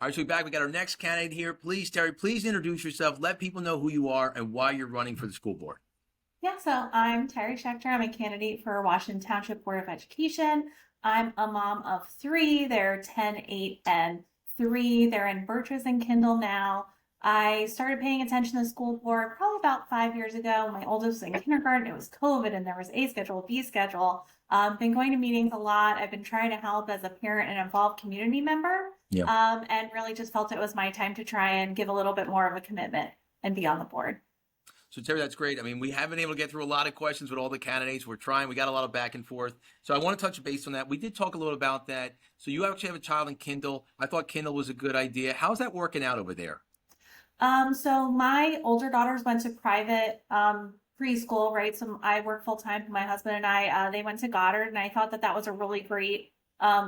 All right, so we're back. We got our next candidate here. Please, Terri, please introduce yourself. Let people know who you are and why you're running for the school board. Yeah, so I'm Terri Schechter. I'm a candidate for Washington Township Board of Education. I'm a mom of three. They're 10, 8, and 3. They're in Birches and Kindle now. I started paying attention to the school board probably about 5 years ago. My oldest was in kindergarten. It was COVID, and there was A schedule, B schedule. Been going to meetings a lot. I've been trying to help as a parent and involved community member, Yeah. and really just felt it was my time to try and give a little bit more of a commitment and be on the board. So, Terri, that's great. I mean, we haven't been able to get through a lot of questions with all the candidates. We're trying. We got a lot of back and forth. So I want to touch base on that. We did talk a little about that. So you actually have a child in Kindle. I thought Kindle was a good idea. How's that working out over there? So my older daughters went to private preschool, right? So I work full time. My husband and I, they went to Goddard, and I thought that that was a really great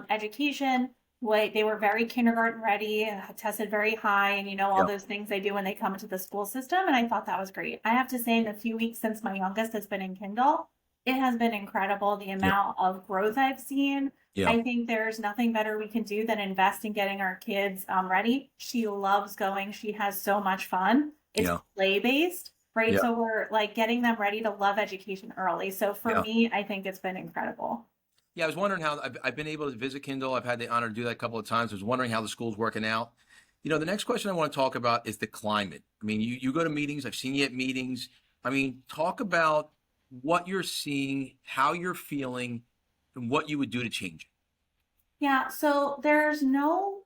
education. They were very kindergarten ready, tested very high, and all Yeah. those things they do when they come into the school system. And I thought that was great. I have to say, in the few weeks since my youngest has been in Kindle, it has been incredible the Yeah. amount of growth I've seen. Yeah. I think there's nothing better we can do than invest in getting our kids ready. She loves going. She has so much fun. It's Yeah. play based, right? Yeah. So we're like getting them ready to love education early. So for Yeah. me, I think it's been incredible. Yeah, I was wondering how I've been able to visit Kindle. I've had the honor to do that a couple of times. I was wondering how the school's working out. The next question I want to talk about is the climate. I mean, you go to meetings. I've seen you at meetings. I mean, talk about what you're seeing, how you're feeling, and what you would do to change it. Yeah, so there's no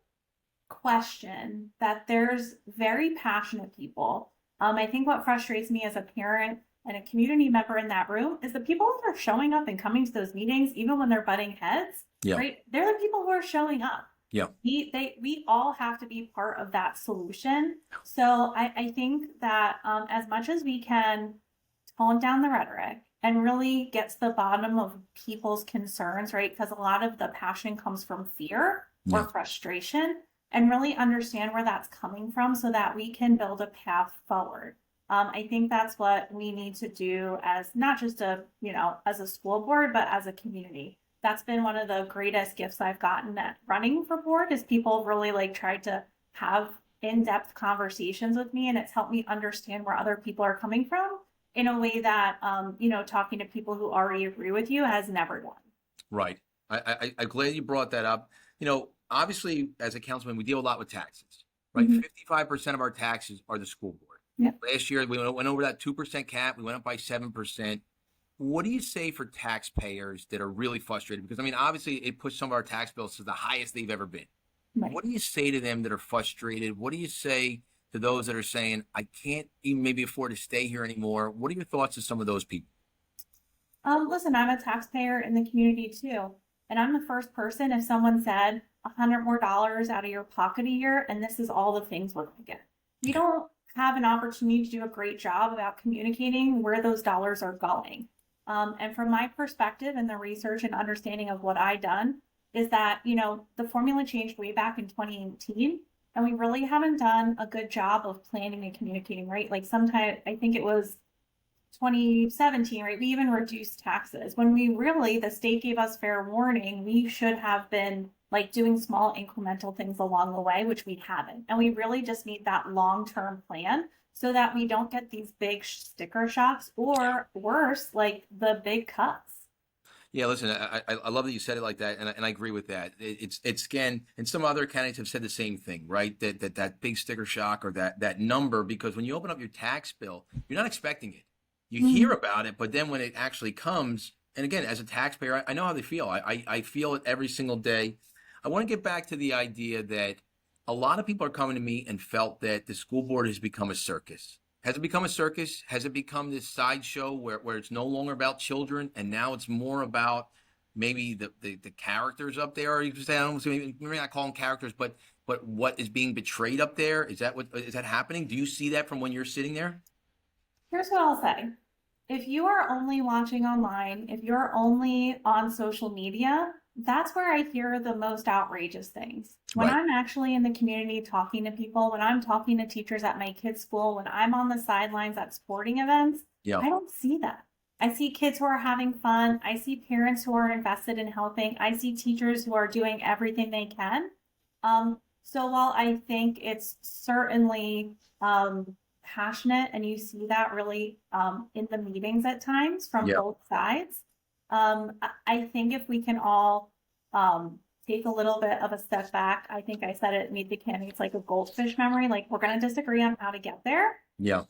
question that there's very passionate people. I think what frustrates me as a parent and a community member in that room is the people that are showing up and coming to those meetings, even when they're butting heads, Yeah. right? They're the people who are showing up. Yeah. We all have to be part of that solution. So I think that as much as we can tone down the rhetoric and really get to the bottom of people's concerns, right? Because a lot of the passion comes from fear or Yeah. frustration, and really understand where that's coming from so that we can build a path forward. I think that's what we need to do as not just as a school board, but as a community. That's been one of the greatest gifts I've gotten at running for board is people really like tried to have in-depth conversations with me, and it's helped me understand where other people are coming from in a way that talking to people who already agree with you has never done. Right. I'm glad you brought that up. Obviously, as a councilman, we deal a lot with taxes, right? Mhm. 55% of our taxes are the school board. Yeah. Last year, we went over that 2% cap. We went up by 7%. What do you say for taxpayers that are really frustrated? Because, I mean, obviously, it pushed some of our tax bills to the highest they've ever been. Right. What do you say to them that are frustrated? What do you say to those that are saying, I can't even maybe afford to stay here anymore? What are your thoughts of some of those people? Listen, I'm a taxpayer in the community too. And I'm the first person if someone said $100 more out of your pocket a year, and this is all the things we're gonna get. We don't have an opportunity to do a great job about communicating where those dollars are going. And from my perspective and the research and understanding of what I done is that, the formula changed way back in 2018, and we really haven't done a good job of planning and communicating, right? Like sometimes I think it was 2017, right? We even reduced taxes when the state gave us fair warning. We should have been like doing small incremental things along the way, which we haven't. And we really just need that long-term plan so that we don't get these big sticker shocks or worse, like the big cuts. Yeah, listen, I love that you said it like that, and I agree with that. It's again, and some other candidates have said the same thing, right? That big sticker shock or that number, because when you open up your tax bill, you're not expecting it. You hear about it, but then when it actually comes, and again, as a taxpayer, I know how they feel. I feel it every single day. I want to get back to the idea that a lot of people are coming to me and felt that the school board has become a circus. Has it become a circus? Has it become this sideshow where it's no longer about children and now it's more about maybe the characters up there? Or you could say, I don't maybe not call them characters, but what is being betrayed up there? Is that happening? Do you see that from when you're sitting there? Here's what I'll say. If you are only watching online, if you're only on social media, that's where I hear the most outrageous things. When Right. I'm actually in the community talking to people, when I'm talking to teachers at my kids' school, when I'm on the sidelines at sporting events, Yeah. I don't see that. I see kids who are having fun. I see parents who are invested in helping. I see teachers who are doing everything they can. So while I think it's certainly passionate, and you see that really in the meetings at times from Yeah. both sides, I think if we can all take a little bit of a step back, I think I said it, meet the candidates like a goldfish memory, like we're going to disagree on how to get there. Yeah.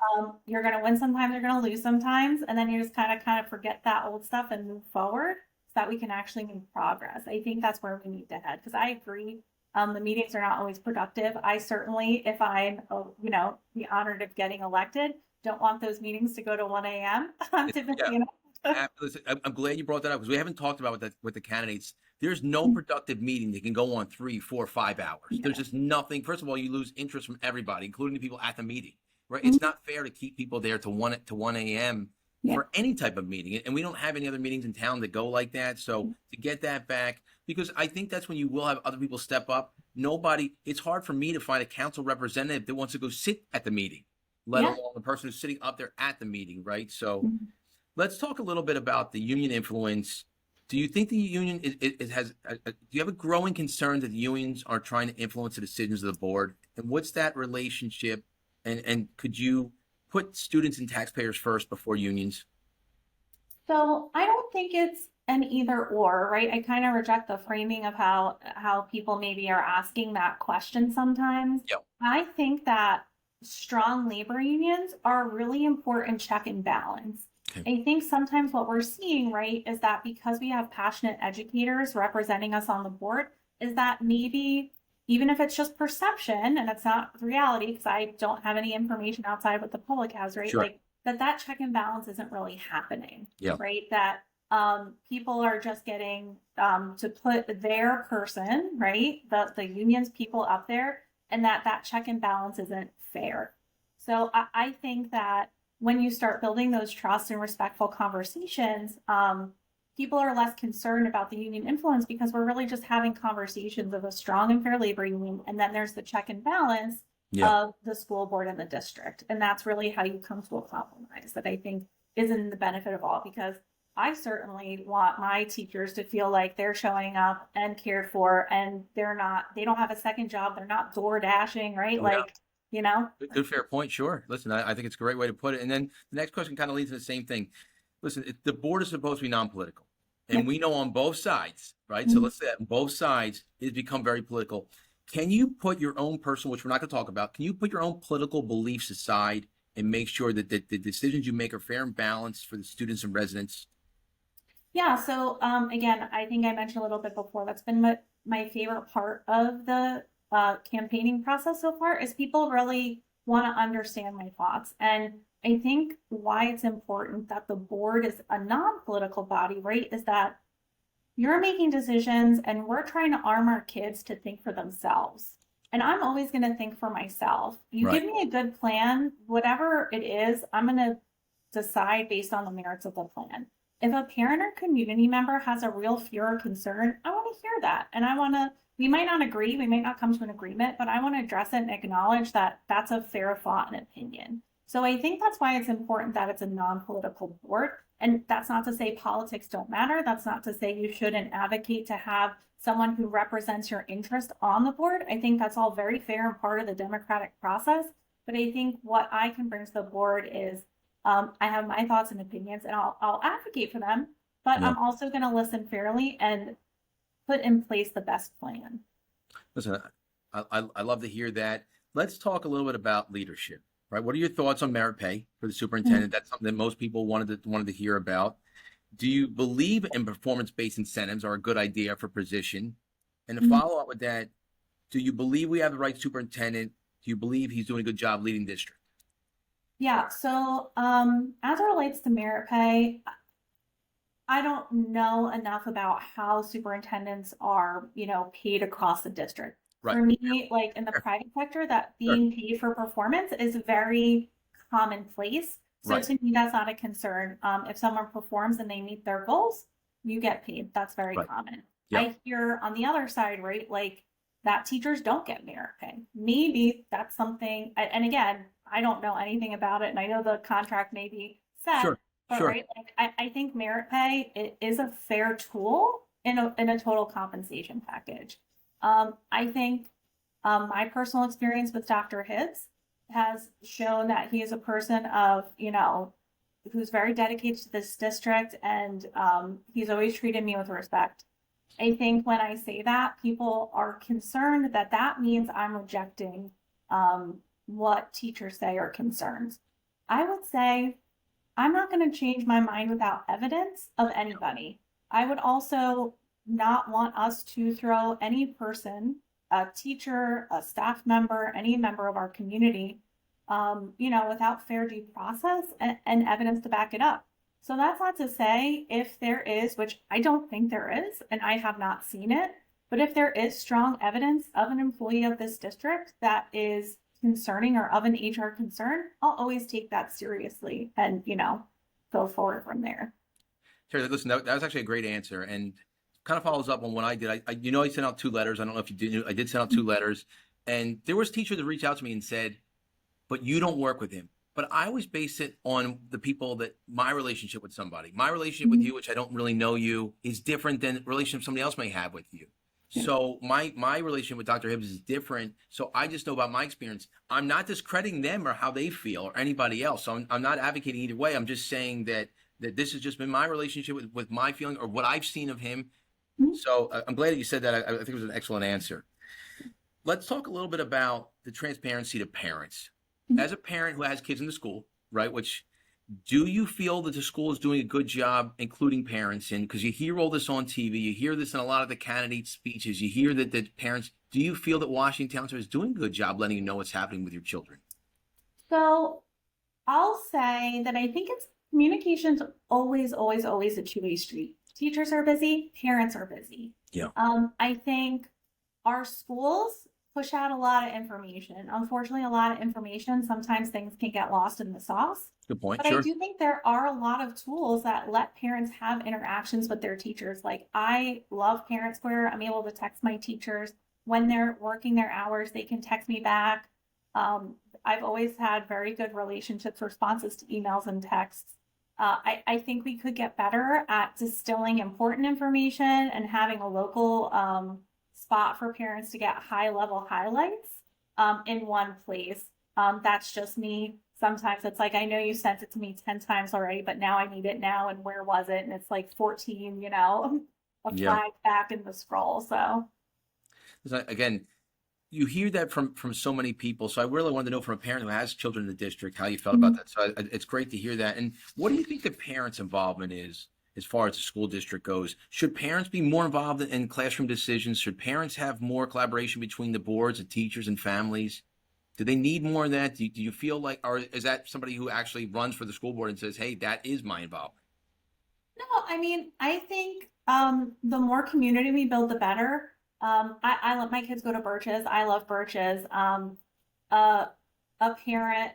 You're going to win sometimes, you're going to lose sometimes, and then you just kind of forget that old stuff and move forward so that we can actually make progress. I think that's where we need to head, because I agree. The meetings are not always productive. I certainly, if I'm, the honored of getting elected, don't want those meetings to go to 1 a.m. Yeah. Typically, Listen, I'm glad you brought that up because we haven't talked about with the candidates. There's no Mm. productive meeting that can go on 3, 4, 5 hours. Yeah. There's just nothing. First of all, you lose interest from everybody, including the people at the meeting. Right? Mhm. It's not fair to keep people there to 1 a.m. Yeah. for any type of meeting, and we don't have any other meetings in town that go like that. So to get that back, because I think that's when you will have other people step up. It's hard for me to find a council representative that wants to go sit at the meeting, let Yeah. alone the person who's sitting up there at the meeting, right? So Mhm. let's talk a little bit about the union influence. Do you think the union do you have a growing concern that the unions are trying to influence the decisions of the board? And what's that relationship? And could you put students and taxpayers first before unions? So I don't think it's an either or, right? I kind of reject the framing of how people maybe are asking that question sometimes. Yeah. I think that strong labor unions are a really important check and balance. Okay. I think sometimes what we're seeing, right, is that because we have passionate educators representing us on the board, is that maybe even if it's just perception and it's not reality, because I don't have any information outside what the public has, right? Sure. Like that check and balance isn't really happening, Yeah. right? That people are just getting to put their person, right, the union's people up there, and that check and balance isn't fair. So I think that when you start building those trust and respectful conversations, people are less concerned about the union influence because we're really just having conversations of a strong and fair labor union, and then there's the check and balance Yeah. of the school board and the district. And that's really how you come to a compromise that I think is in the benefit of all, because I certainly want my teachers to feel like they're showing up and cared for, and they don't have a second job. They're not door dashing, right? Oh, yeah. Like, you know, Good, fair point. Sure. Listen, I think it's a great way to put it. And then the next question kind of leads to the same thing. Listen, the board is supposed to be non-political, and Yeah. we know on both sides, right? So Mhm. let's say that on both sides, it's become very political. Can you put your own personal, which we're not going to talk about, can you put your own political beliefs aside and make sure that the decisions you make are fair and balanced for the students and residents? Yeah, so again, I think I mentioned a little bit before, that's been my favorite part of the campaigning process so far is people really want to understand my thoughts. And I think why it's important that the board is a non-political body, right, is that you're making decisions and we're trying to arm our kids to think for themselves. And I'm always going to think for myself. You Right. give me a good plan, whatever it is, I'm going to decide based on the merits of the plan. If a parent or community member has a real fear or concern, I want to hear that. And we might not agree, we might not come to an agreement, but I want to address it and acknowledge that that's a fair thought and opinion. So I think that's why it's important that it's a non-political board. And that's not to say politics don't matter. That's not to say you shouldn't advocate to have someone who represents your interest on the board. I think that's all very fair and part of the democratic process. But I think what I can bring to the board is I have my thoughts and opinions, and I'll advocate for them, but Yeah. I'm also going to listen fairly and put in place the best plan. Listen, I love to hear that. Let's talk a little bit about leadership, right? What are your thoughts on merit pay for the superintendent? That's something that most people wanted to hear about. Do you believe in performance-based incentives are a good idea for position? And to Mhm. follow up with that, do you believe we have the right superintendent? Do you believe he's doing a good job leading district? Yeah, so as it relates to merit pay, I don't know enough about how superintendents are, paid across the district. Right. For me, like in the private sector, that Sure. being paid for performance is very commonplace. So Right. to me, that's not a concern. If someone performs and they meet their goals, you get paid. That's very Right. common. Yeah. I hear on the other side, right, like that teachers don't get merit pay. Maybe that's something, and again, I don't know anything about it, and I know the contract may be set, Sure. but Sure. right, like I think merit pay is a fair tool in a total compensation package. I think My personal experience with Dr. Hibbs has shown that he is a person of, who's very dedicated to this district, and he's always treated me with respect. I think when I say that, people are concerned that that means I'm rejecting what teachers say are concerns. I would say I'm not going to change my mind without evidence of anybody. I would also not want us to throw any person, a teacher, a staff member, any member of our community, without fair due process and evidence to back it up. So that's not to say if there is, which I don't think there is, and I have not seen it, but if there is strong evidence of an employee of this district that is concerning or of an HR concern, I'll always take that seriously and, go forward from there. Terry, listen, that was actually a great answer, and kind of follows up on what I did. I sent out 2 letters. I don't know if you did. I did send out 2 letters, and there was teachers that reached out to me and said, "But you don't work with him." But I always base it on the people that my relationship with somebody, my relationship with you, which I don't really know you, is different than the relationship somebody else may have with you. So my relationship with Dr. Hibbs is different. So I just know about my experience. I'm not discrediting them or how they feel or anybody else. So I'm not advocating either way. I'm just saying that this has just been my relationship with my feeling or what I've seen of him. So I'm glad that you said that. I think it was an excellent answer. Let's talk a little bit about the transparency to parents. As a parent who has kids in the school, right, do you feel that the school is doing a good job including parents in? Because you hear all this on TV, you hear this in a lot of the candidate speeches, you hear that parents, do you feel that Washington Township is doing a good job letting you know what's happening with your children? So I'll say that I think communication's always a two-way street. Teachers are busy, parents are busy. Yeah. I think our schools push out a lot of information. Unfortunately, a lot of information, sometimes things can get lost in the sauce. Good point. But Sure. I do think there are a lot of tools that let parents have interactions with their teachers. Like I love Parent Square. I'm able to text my teachers when they're working their hours. They can text me back. I've always had very good relationships, responses to emails and texts. I think we could get better at distilling important information and having a local spot for parents to get high-level highlights in one place. That's just me. Sometimes it's like, I know you sent it to me 10 times already, but now I need it now. And where was it? And it's like 14, a flag back in the scroll. So again, you hear that from so many people. So I really wanted to know from a parent who has children in the district how you felt about that. So it's great to hear that. And what do you think the parents' involvement is as far as the school district goes? Should parents be more involved in classroom decisions? Should parents have more collaboration between the boards and teachers and families? Do they need more of that? Do you feel like, or is that somebody who actually runs for the school board and says, hey, that is my involvement? no, I mean, I think the more community we build, the better. I let my kids go to Birches. I love Birches. A parent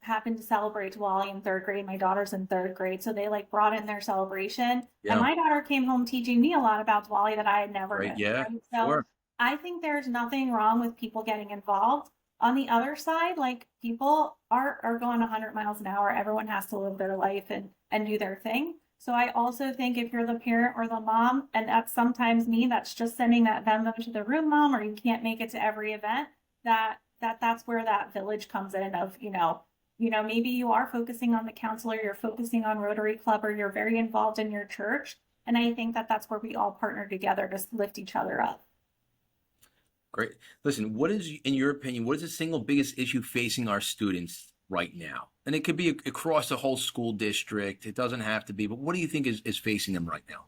happened to celebrate Diwali in 3rd grade. My daughter's in 3rd grade, so they brought in their celebration. Yeah. And my daughter came home teaching me a lot about Diwali that I had never Right. known. Yeah. Right? So Sure. I think there's nothing wrong with people getting involved. On the other side, people are going 100 miles an hour. Everyone has to live their life and do their thing. So I also think if you're the parent or the mom, and that's sometimes me, that's just sending that Venmo to the room mom, or you can't make it to every event, that's where that village comes in of, maybe you are focusing on the counselor, you're focusing on Rotary Club, or you're very involved in your church. And I think that's where we all partner together to lift each other up. Great. Listen, what is, in your opinion, what is the single biggest issue facing our students right now? And it could be across the whole school district. It doesn't have to be, but what do you think is facing them right now?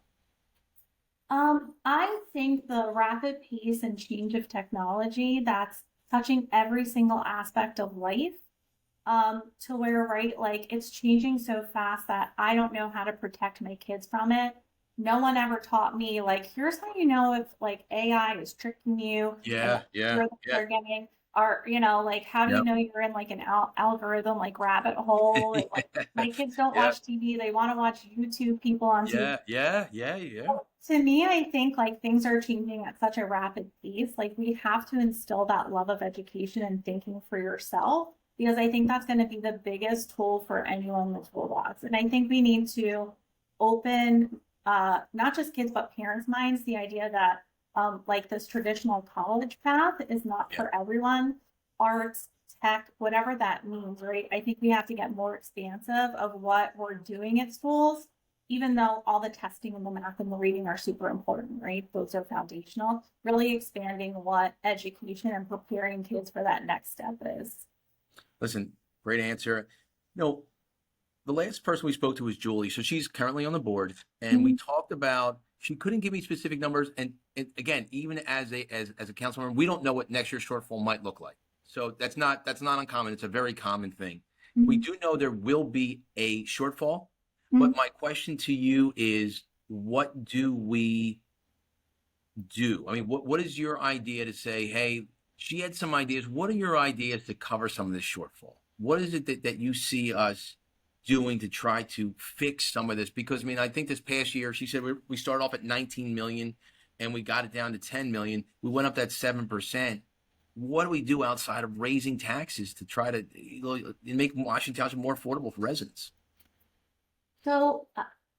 I think the rapid pace and change of technology that's touching every single aspect of life, to where, right, it's changing so fast that I don't know how to protect my kids from it. No one ever taught me, here's how you know if AI is tricking you. Yeah. They're getting, or, how do you know you're in an algorithm, rabbit hole? And, my kids don't watch TV. They want to watch YouTube people on TV. Yeah. To me, I think things are changing at such a rapid pace. We have to instill that love of education and thinking for yourself, because I think that's going to be the biggest tool for anyone in the toolbox. And I think we need to open not just kids but parents' minds, the idea that like this traditional college path is not for everyone. Arts, tech, whatever that means, right? I think we have to get more expansive of what we're doing at schools, even though all the testing and the math and the reading are super important, right? Those are foundational. Really expanding what education and preparing kids for that next step is. Listen, great answer. No, the last person we spoke to was Julie. So she's currently on the board, and we talked about, she couldn't give me specific numbers. And again, even as a council member, we don't know what next year's shortfall might look like. So that's not uncommon. It's a very common thing. We do know there will be a shortfall, but my question to you is, what do we do? I mean, what is your idea to say, hey, she had some ideas. What are your ideas to cover some of this shortfall? What is it that you see us doing to try to fix some of this? Because I mean, I think this past year, she said we started off at 19 million and we got it down to 10 million. We went up that 7%. What do we do outside of raising taxes to try to make Washington Township more affordable for residents? So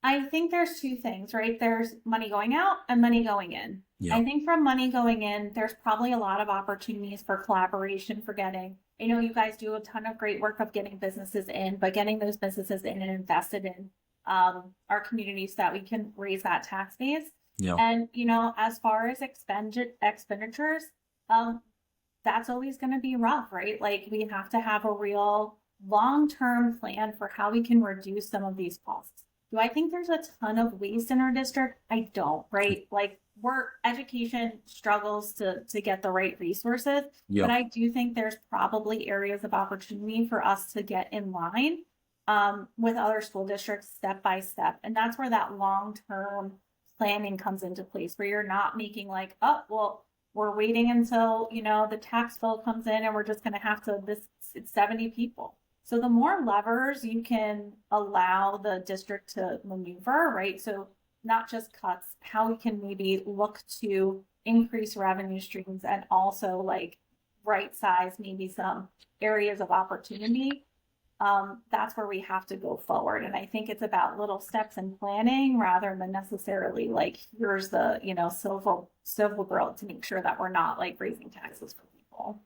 I think there's two things, right? There's money going out and money going in. Yeah. I think from money going in, there's probably a lot of opportunities for collaboration for getting, I know you guys do a ton of great work of getting businesses in, but getting those businesses in and invested in our community so that we can raise that tax base. Yeah. And, as far as expenditures, that's always going to be rough, right? Like we have to have a real long-term plan for how we can reduce some of these costs. Do I think there's a ton of waste in our district? I don't, right? Like education struggles to get the right resources, but I do think there's probably areas of opportunity for us to get in line with other school districts step by step. And that's where that long-term planning comes into place, where you're not making like, oh, well, we're waiting until, the tax bill comes in and we're just going to have to, it's 70 people. So the more levers you can allow the district to maneuver, right? So not just cuts, how we can maybe look to increase revenue streams and also like right size maybe some areas of opportunity. That's where we have to go forward. And I think it's about little steps in planning rather than necessarily like, here's the, silver bullet to make sure that we're not like raising taxes for people.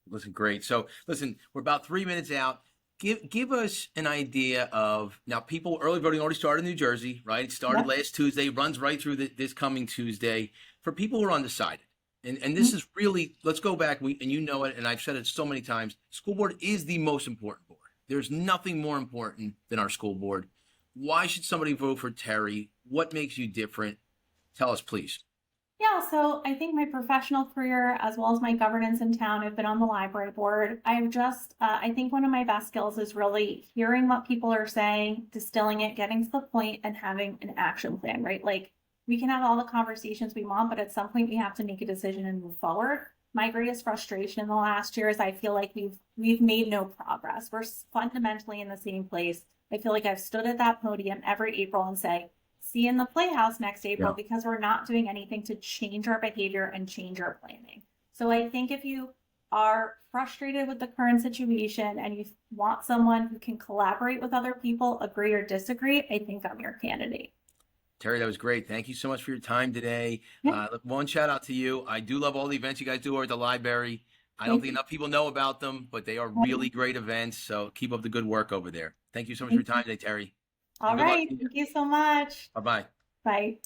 Listen, great. So listen, we're about 3 minutes out. Give us an idea of, now people, early voting already started in New Jersey, right? It started last Tuesday, runs right through this coming Tuesday. For people who are undecided, and this is really, let's go back, and you know it, and I've said it so many times, school board is the most important board. There's nothing more important than our school board. Why should somebody vote for Terri? What makes you different? Tell us, please. Yeah, so I think my professional career as well as my governance in town, I've been on the library board. I think one of my best skills is really hearing what people are saying, distilling it, getting to the point, and having an action plan, right? Like we can have all the conversations we want, but at some point we have to make a decision and move forward. My greatest frustration in the last year is I feel like we've made no progress. We're fundamentally in the same place. I feel like I've stood at that podium every April and say, see you in the Playhouse next April, because we're not doing anything to change our behavior and change our planning. So I think if you are frustrated with the current situation and you want someone who can collaborate with other people, agree or disagree, I think I'm your candidate. Terri, that was great. Thank you so much for your time today. One shout out to you. I do love all the events you guys do over at the library. I don't think enough people know about them, but they are really great events. So keep up the good work over there. Thank you so much for your time today, Terri. All right. Thank you so much. Bye-bye. Bye.